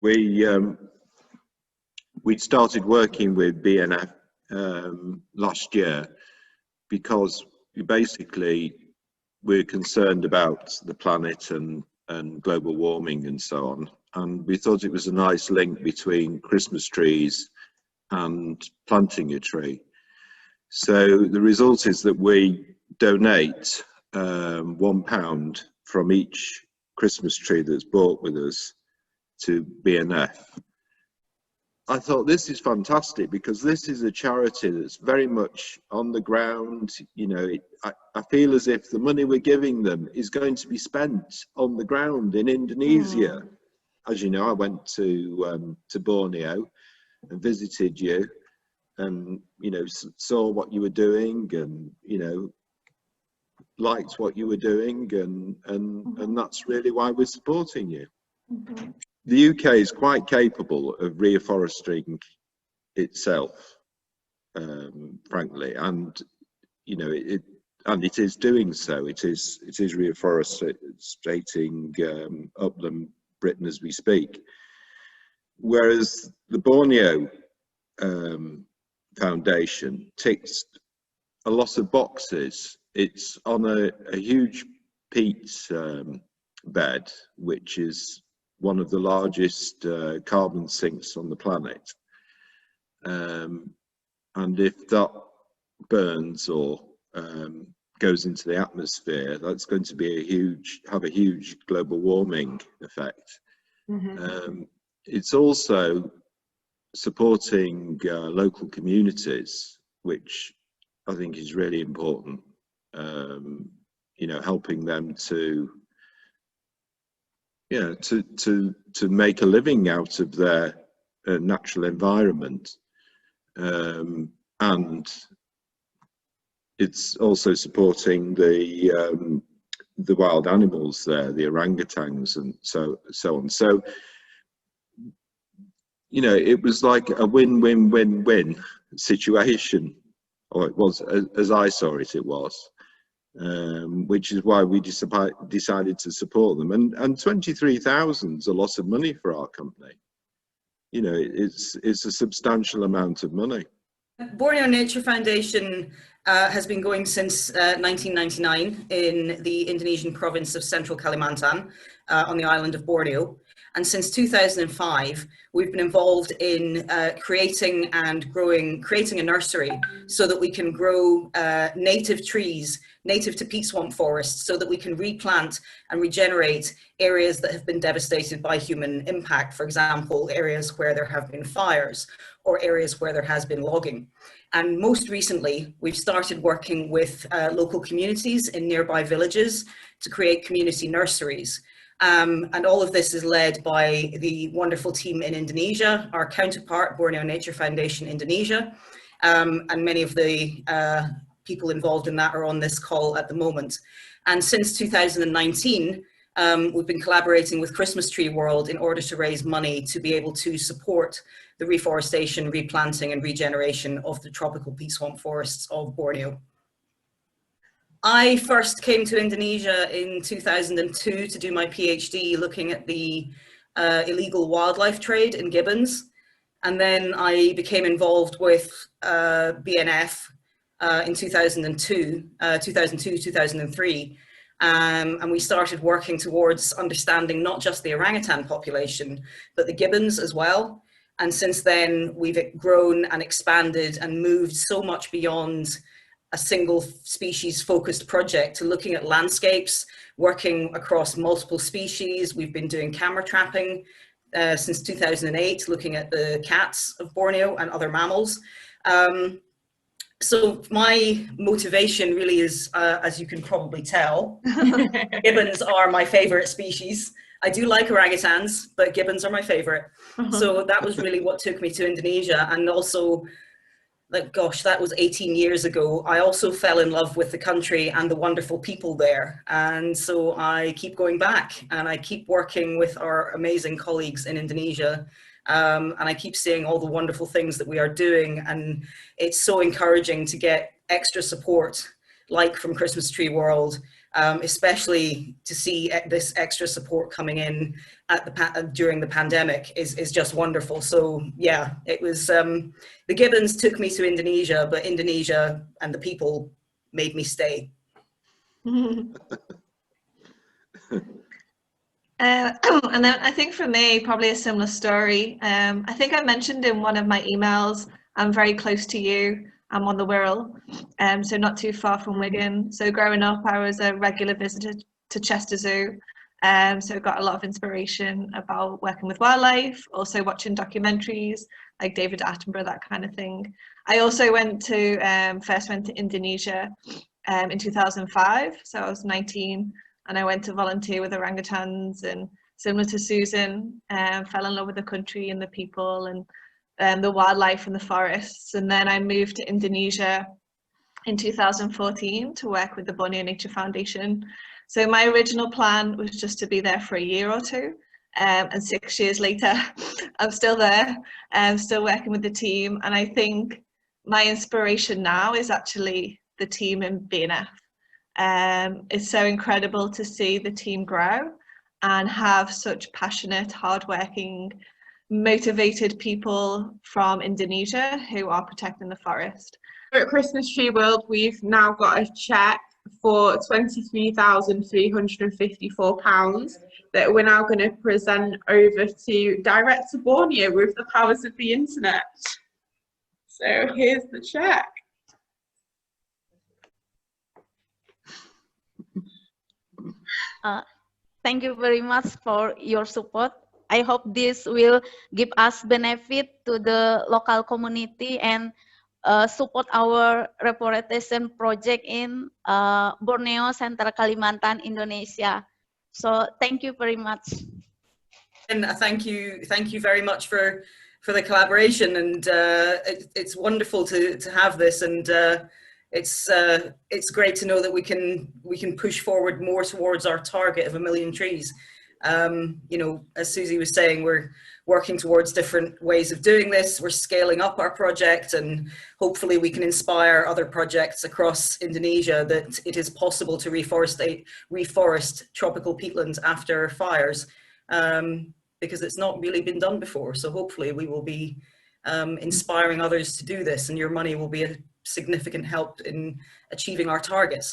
We we'd started working with BNF last year because we're concerned about the planet and global warming and so on. And we thought it was a nice link between Christmas trees and planting a tree. So the result is that we donate £1 from each Christmas tree that's bought with us to BNF. I thought this is fantastic because this is a charity that's very much on the ground. You know, I feel as if the money we're giving them is going to be spent on the ground in Indonesia. As you know, I went to Borneo and visited you, and you know, saw what you were doing, and you know, liked what you were doing, and that's really why we're supporting you. The UK is quite capable of reforesting itself, frankly, and you know, it is doing so. It is reforesting upland Britain as we speak. Whereas the Borneo Foundation ticks a lot of boxes. It's on a huge peat bed, which is one of the largest carbon sinks on the planet. And if that burns or goes into the atmosphere, that's going to be have a huge global warming effect. It's also supporting local communities, which I think is really important. You know, helping them to make a living out of their natural environment, and it's also supporting the wild animals there, the orangutans and so on. So you know, it was like a win-win-win-win situation, or it was, as I saw it, it was. Which is why we decided to support them. And 23,000 is a lot of money for our company. You know, it's a substantial amount of money. Borneo Nature Foundation has been going since 1999 in the Indonesian province of Central Kalimantan on the island of Borneo. And since 2005, we've been involved in creating a nursery so that we can grow native trees, native to peat swamp forests, so that we can replant and regenerate areas that have been devastated by human impact. For example, areas where there have been fires or areas where there has been logging. And most recently, we've started working with local communities in nearby villages to create community nurseries. And all of this is led by the wonderful team in Indonesia, our counterpart, Borneo Nature Foundation Indonesia, and many of the people involved in that are on this call at the moment. And since 2019, we've been collaborating with Christmas Tree World in order to raise money to be able to support the reforestation, replanting and regeneration of the tropical peat swamp forests of Borneo. I first came to Indonesia in 2002 to do my PhD looking at the illegal wildlife trade in gibbons. And then I became involved with BNF in 2002, 2003. And we started working towards understanding not just the orangutan population, but the gibbons as well. And since then, we've grown and expanded and moved so much beyond a single species focused project to looking at landscapes, working across multiple species. We've been doing camera trapping since 2008, looking at the cats of Borneo and other mammals. So my motivation really is, as you can probably tell, gibbons are my favorite species. I do like orangutans, but gibbons are my favorite. So that was really what took me to Indonesia. And also, like, gosh, that was 18 years ago. I also fell in love with the country and the wonderful people there. And so I keep going back and I keep working with our amazing colleagues in Indonesia. And I keep seeing all the wonderful things that we are doing. And it's so encouraging to get extra support, like from Christmas Tree World, especially to see this extra support coming in at during the pandemic is just wonderful. So yeah, it was, the Gibbons took me to Indonesia, but Indonesia and the people made me stay. And then I think for me, probably a similar story. I think I mentioned in one of my emails, I'm very close to you. I'm on the Wirral, so not too far from Wigan. So growing up, I was a regular visitor to Chester Zoo. So got a lot of inspiration about working with wildlife, also watching documentaries like David Attenborough, that kind of thing. I also first went to Indonesia in 2005, so I was 19. And I went to volunteer with orangutans, and similar to Susan, fell in love with the country and the people and the wildlife and the forests. And then I moved to Indonesia in 2014 to work with the Borneo Nature Foundation. So my original plan was just to be there for a year or two. And 6 years later, I'm still there, still working with the team. And I think my inspiration now is actually the team in BNF. It's so incredible to see the team grow and have such passionate, hardworking, motivated people from Indonesia who are protecting the forest. At Christmas Tree World, we've now got a cheque for £23,354 that we're now going to present over direct to Borneo with the powers of the internet. So here's the cheque. Thank you very much for your support. I hope this will give us benefit to the local community and support our reforestation project in Borneo, Central Kalimantan, Indonesia. So thank you very much. And thank you very much for the collaboration, and it's wonderful to have this, and it's great to know that we can push forward more towards our target of 1 million trees. You know, as Susie was saying, we're working towards different ways of doing this. We're scaling up our project, and hopefully we can inspire other projects across Indonesia that it is possible to reforest tropical peatlands after fires, because it's not really been done before. So hopefully we will be inspiring others to do this, and your money will be a significant help in achieving our targets.